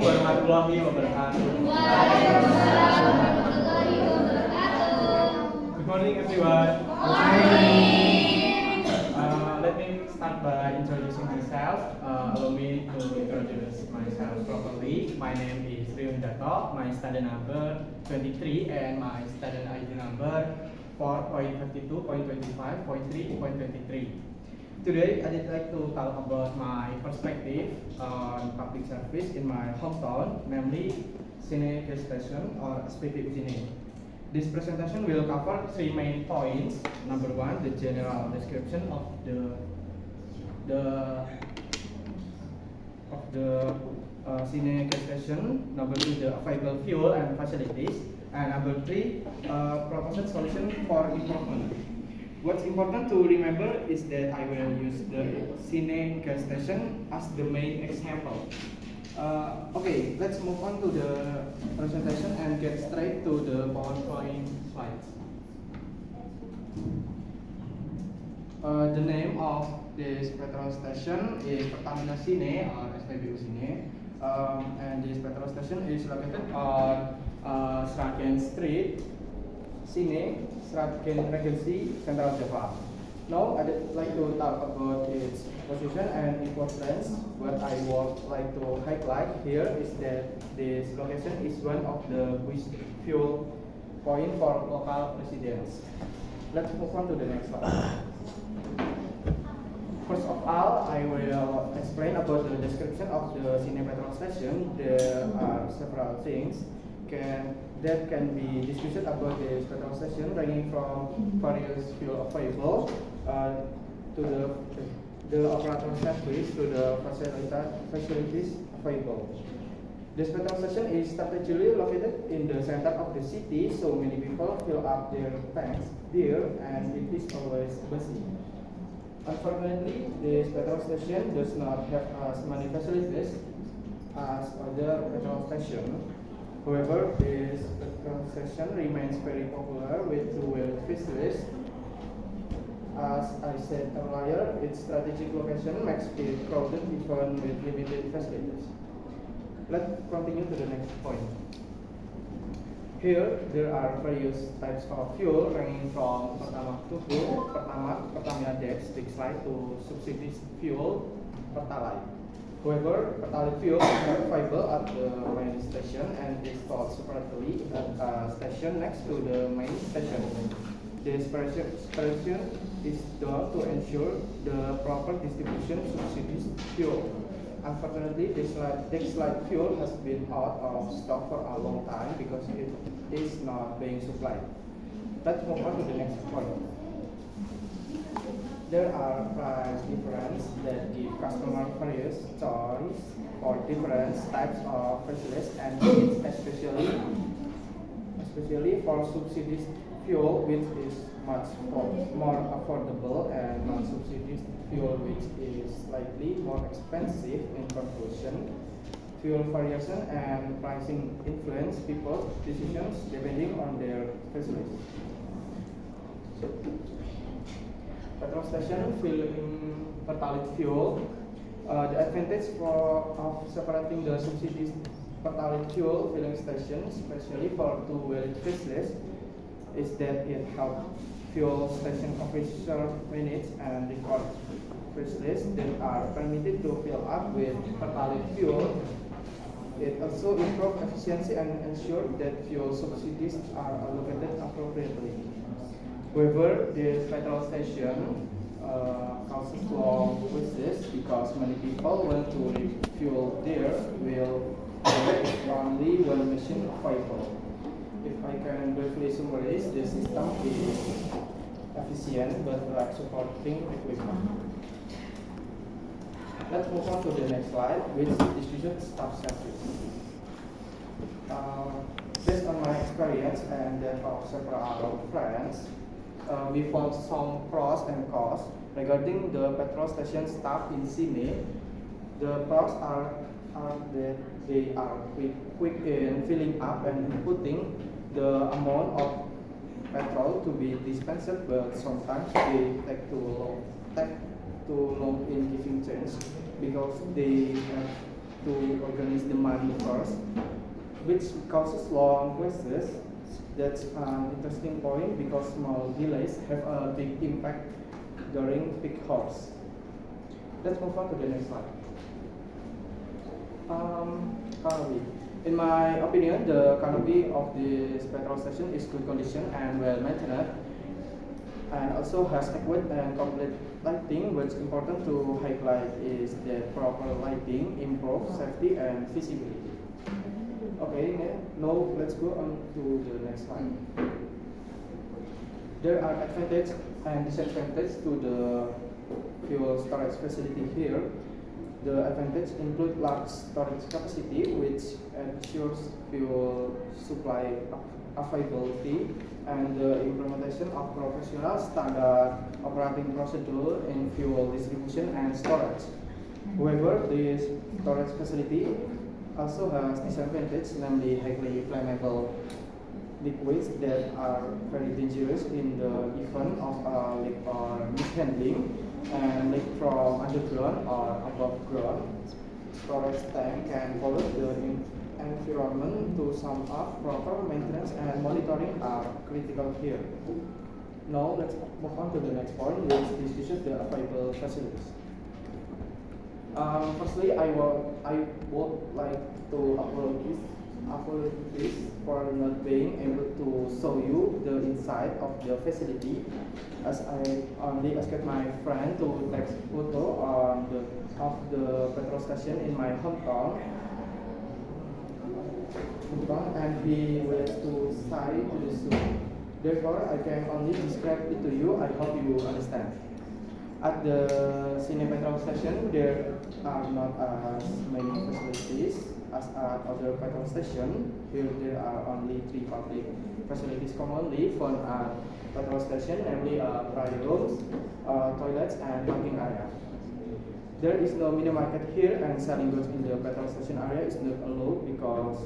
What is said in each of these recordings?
warahmatullahi wabarakatuh. Good morning, everyone. Let me start by introducing myself. Allow me to introduce myself properly. My name is Riun Dato. My student number 23 and my student ID number 4.32.25.3.23. Today, I'd like to talk about my perspective on public service in my hometown, namely Sine Gas Station or SPBU Sine. This presentation will cover three main points. Number one, the general description of the Sine Gas Station. Number two, the available fuel and facilities. And number three, proposed solution for improvement. What's important to remember is that I will use the Sine Gas Station as the main example. Okay, let's move on to the presentation and get straight to the PowerPoint slides. The name of this petrol station is Pertamina Sine or SPBU Sine, and this petrol station is located on Sragen Street, Sine, Sragen Regency, Central Java. Now I'd like to talk about its position and importance. What I would like to highlight here is that this location is one of the best fuel point for local residents. Let's move on to the next slide. First of all, I will explain about the description of the Sine petrol station. There are several things that can be discussed about this petrol station, ranging from various fuel available to the operator service to the facilities available. This petrol station is strategically located in the center of the city, so many people fill up their tanks there, and it is always busy. Unfortunately, this petrol station does not have as many facilities as other petrol stations. However, this petrol station remains very popular with two-wheel facilities. As I said earlier, its strategic location makes it crowded even with limited facilities. Let's continue to the next point. Here, there are various types of fuel ranging from Pertamax to fuel, Pertamina Dex, Dexlite to subsidized fuel, Pertalite. However, Pertalite fuel is not available at the main station and is stored separately at a station next to the main station. This operation is done to ensure the proper distribution of subsidized fuel. Unfortunately, Dexlite fuel has been out of stock for a long time because it is not being supplied. Let's move on to the next point. There are price differences that give customer various choice for different types of facilities and needs, especially for subsidized fuel, which is much more affordable, and non-subsidized fuel, which is slightly more expensive. In conclusion, fuel variation and pricing influence people's decisions depending on their facilities. Petrol station filling Pertalite fuel. The advantage of separating the subsidized Pertalite fuel filling stations, especially for two-wheel facilities, is that it helps fuel station officer manage and record facilities that are permitted to fill up with Pertalite fuel. It also improves efficiency and ensures that fuel subsidies are allocated appropriately. However, this petrol station causes long waits because many people want to refuel there will there is only one machine available. If I can briefly summarize, the system is efficient but lacks supporting equipment. Let's move on to the next slide, which distributes staff service. Based on my experience and that of several friends, we found some pros and cons regarding the petrol station staff in Sine. The pros are that they are quick in filling up and inputting the amount of petrol to be dispensed, but sometimes they take too long in giving change because they have to organize the money first, which causes long queues. That's an interesting point because small delays have a big impact during peak hours. Let's move on to the next slide. Canopy. In my opinion, the canopy of this petrol station is good condition and well maintained, and also has adequate and complete lighting. What's important to highlight is that proper lighting improves safety and visibility. Okay, now let's go on to the next slide. There are advantages and disadvantages to the fuel storage facility here. The advantages include large storage capacity, which ensures fuel supply availability, and the implementation of professional standard operating procedure in fuel distribution and storage. However, this storage facility also has disadvantages, namely highly flammable liquids that are very dangerous in the event of a leak or mishandling, and leak from underground or above ground. Storage tank can pollute the environment. To sum up, proper maintenance and monitoring are critical here. Now let's move on to the next point, which discusses the available facilities. Firstly, I would like to apologize for not being able to show you the inside of the facility, as I only asked my friend to take photo of the petrol station in my hometown, and he went to side to the zoo. Therefore, I can only describe it to you. I hope you understand. At the Cine petrol station, there are not as many facilities as at other petrol stations. Here, there are only 3 public facilities commonly found at petrol station, namely private rooms, toilets, and parking area. There is no mini market here, and selling goods in the petrol station area is not allowed because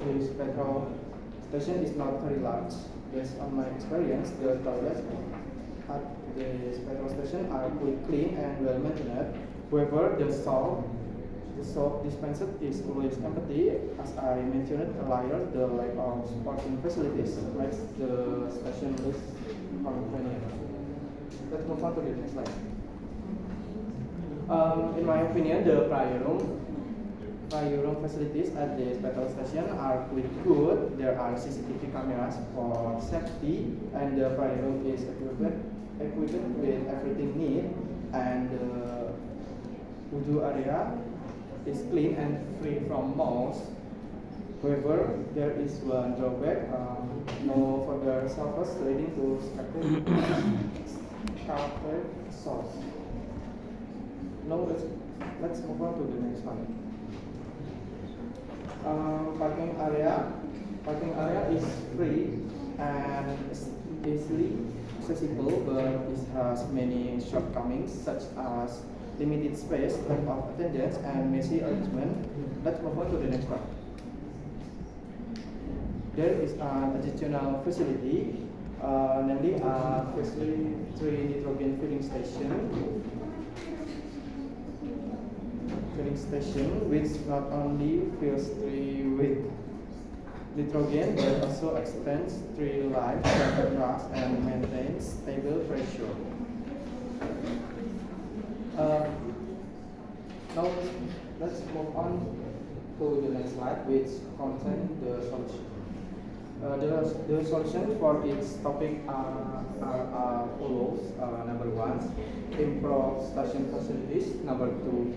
this petrol station is not very large. Based on my experience, the toilets at the petrol station are quite clean and well maintained. However, the soap dispenser is always empty. As I mentioned earlier, the lack of parking facilities makes the station less convenient. Let's move on to the next slide. In my opinion, the prior room facilities at the petrol station are quite good. There are CCTV cameras for safety, and the prior room is equipped with everything needed, and the wudu area is clean and free from moss. However, there is one drawback: no further surface leading to carpet sauce. Now let's move on to the next one. Parking area is free and easily accessible, but it has many shortcomings such as limited space, lack of attendance, and messy arrangement. Let's move on to the next one. There is an additional facility, namely a facility 3 nitrogen filling station, which not only fills 3 with nitrogen but also extends 3 live gas and maintains stable pressure. Now let's move on to the next slide, which contains the solution. The solution for each topic are follows. Number 1, improve station facilities. Number 2,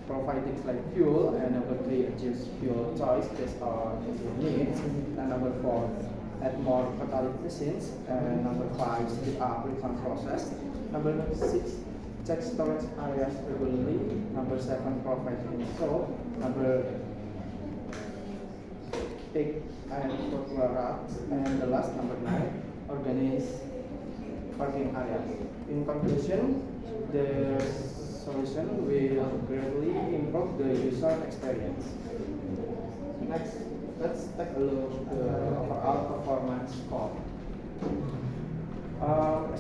provide things like fuel, and number 3, adjust fuel choice based on your needs, and number 4, add more catalytic machines, and number 5, speed up refund process. Number 6, check storage areas regularly. Number 7, provide install. Number 8, and circular routes, and the last, number 9, organize parking areas. In conclusion, the solution will greatly improve the user experience. Next, let's take a look at the overall performance score.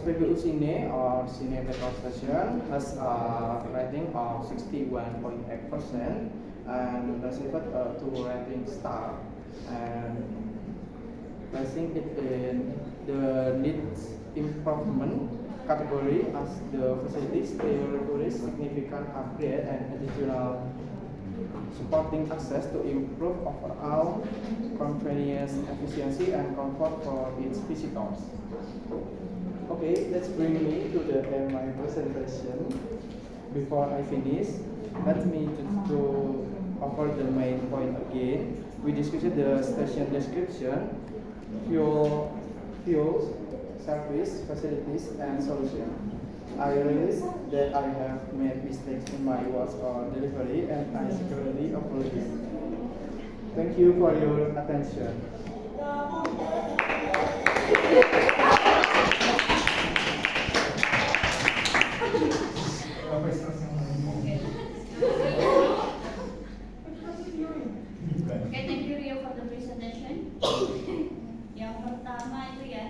SPBU Cine or Cine Petrol Station has a rating of 61.8% and received a 2 rating star, and placing it in the needs improvement category as the facilities still require significant upgrade and additional supporting access to improve overall convenience, efficiency, and comfort for its visitors. Okay, let's bring me to the end my presentation. Before I finish, let me just go over the main point again. We discussed the station description, fuels, service, facilities, and solution. I realize that I have made mistakes in my words or delivery, and I secretly apologize. Thank you for your attention. Okay, thank you Rio for the presentation. Yang pertama itu ya,